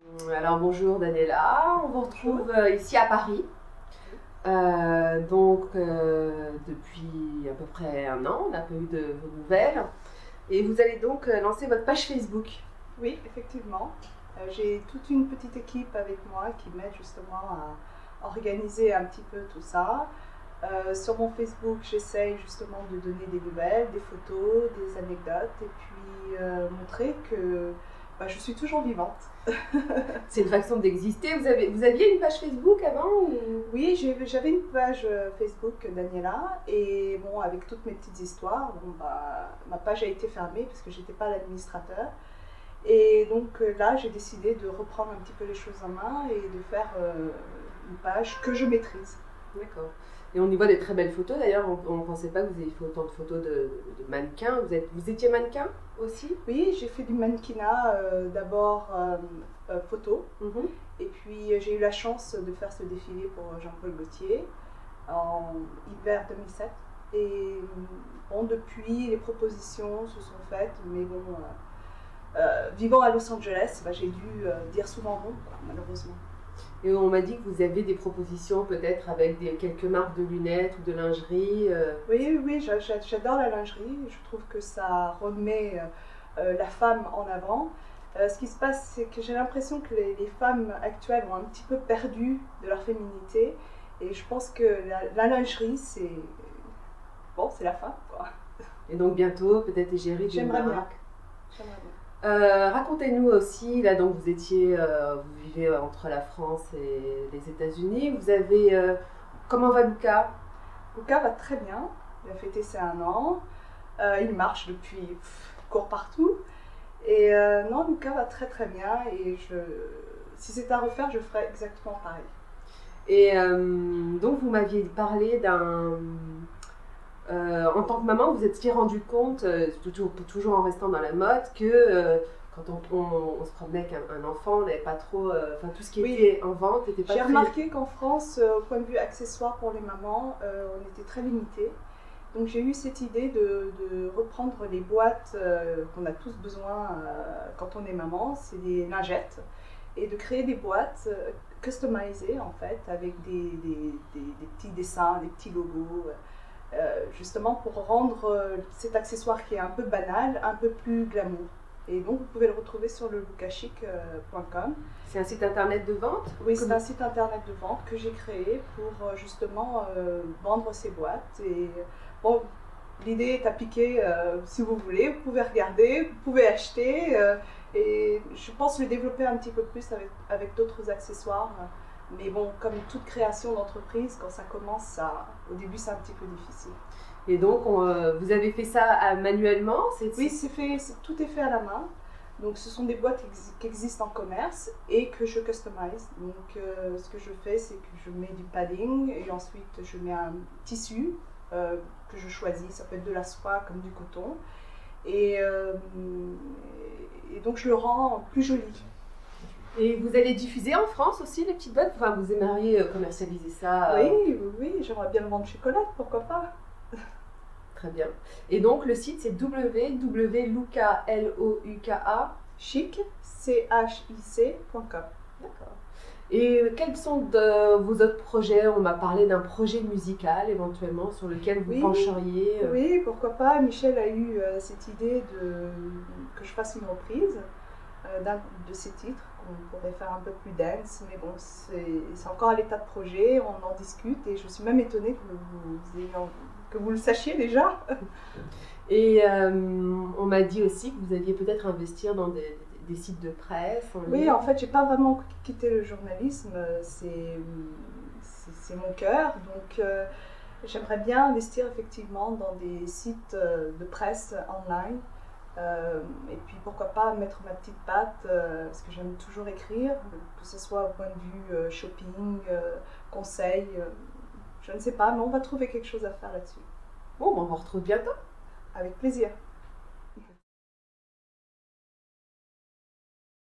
Alors bonjour Daniela, on vous retrouve ici à Paris. Depuis à peu près un an, on n'a pas eu de vos nouvelles. Et vous allez donc lancer votre page Facebook. Oui, effectivement. J'ai toute une petite équipe avec moi qui m'aide justement à organiser un petit peu tout ça. Sur mon Facebook, j'essaye justement de donner des nouvelles, des photos, des anecdotes et puis montrer que je suis toujours vivante. C'est une façon d'exister. Vous aviez une page Facebook avant ou... Oui, j'avais une page Facebook Daniela et bon, avec toutes mes petites histoires, ma page a été fermée parce que j'étais pas l'administrateur. Et donc là, j'ai décidé de reprendre un petit peu les choses en main et de faire une page que je maîtrise. D'accord. Et on y voit des très belles photos. D'ailleurs, on ne pensait pas que vous aviez fait autant de photos de mannequins. Vous étiez mannequin aussi? Oui, j'ai fait du mannequinat d'abord photo. Et puis j'ai eu la chance de faire ce défilé pour Jean-Paul Gaultier en hiver 2007. Et bon, depuis, les propositions se sont faites, mais bon, vivant à Los Angeles, j'ai dû dire souvent non, malheureusement. Et on m'a dit que vous avez des propositions peut-être avec quelques marques de lunettes ou de lingerie. Oui, j'adore la lingerie. Je trouve que ça remet la femme en avant. Ce qui se passe, c'est que j'ai l'impression que les femmes actuelles ont un petit peu perdu de leur féminité. Et je pense que la lingerie, c'est la femme, quoi. Et donc bientôt, peut-être égérie d'une marque. J'aimerais bien. Racontez-nous aussi, là donc vous vivez entre la France et les États-Unis. Comment va Luca? Luca va très bien. Il a fêté ses 1 an. Il marche depuis, il court partout. Et non, Luca va très très bien. Et si c'était à refaire, je ferais exactement pareil. Et donc vous m'aviez parlé en tant que maman, vous êtes rendu compte, toujours en restant dans la mode, que quand on se promenait avec un enfant, on n'avait pas trop. Tout ce qui était en vente n'était pas très... J'ai remarqué qu'en France, au point de vue accessoires pour les mamans, on était très limité. Donc j'ai eu cette idée de reprendre les boîtes qu'on a tous besoin quand on est maman, c'est des lingettes, et de créer des boîtes customisées en fait, avec des petits dessins, des petits logos. Justement pour rendre cet accessoire qui est un peu banal, un peu plus glamour. Et donc vous pouvez le retrouver sur le lucachic.com. C'est un site internet de vente? Oui, c'est un site internet de vente que j'ai créé pour justement vendre ces boîtes. Et bon, l'idée est à piquer si vous voulez, vous pouvez regarder, vous pouvez acheter. Et je pense le développer un petit peu plus avec d'autres accessoires. Mais bon, comme toute création d'entreprise, quand ça commence, au début c'est un petit peu difficile. Et donc, vous avez fait ça manuellement? Oui, tout est fait à la main. Donc ce sont des boîtes qui existent en commerce et que je customise. Donc ce que je fais, c'est que je mets du padding et ensuite je mets un tissu que je choisis. Ça peut être de la soie comme du coton. Et donc je le rends plus joli. Et vous allez diffuser en France aussi les petites boîtes? Enfin, vous aimeriez commercialiser ça? Oui, j'aimerais bien le vendre chez Colette, pourquoi pas? Très bien. Et donc le site c'est www.luka chic.com. D'accord. Et quels sont vos autres projets? On m'a parlé d'un projet musical éventuellement sur lequel vous pencheriez. Oui, pourquoi pas. Michel a eu cette idée que je fasse une reprise d'un de ses titres qu'on pourrait faire un peu plus dance, mais bon, c'est encore à l'état de projet, on en discute et je suis même étonnée que vous le sachiez déjà. Et on m'a dit aussi que vous alliez peut-être investir dans des sites de presse. Oui, en fait, j'ai pas vraiment quitté le journalisme, c'est mon cœur, donc j'aimerais bien investir effectivement dans des sites de presse online. Et puis pourquoi pas mettre ma petite patte, parce que j'aime toujours écrire, que ce soit au point de vue shopping, conseil, je ne sais pas, mais on va trouver quelque chose à faire là-dessus. Bon, on vous retrouve bientôt. Avec plaisir.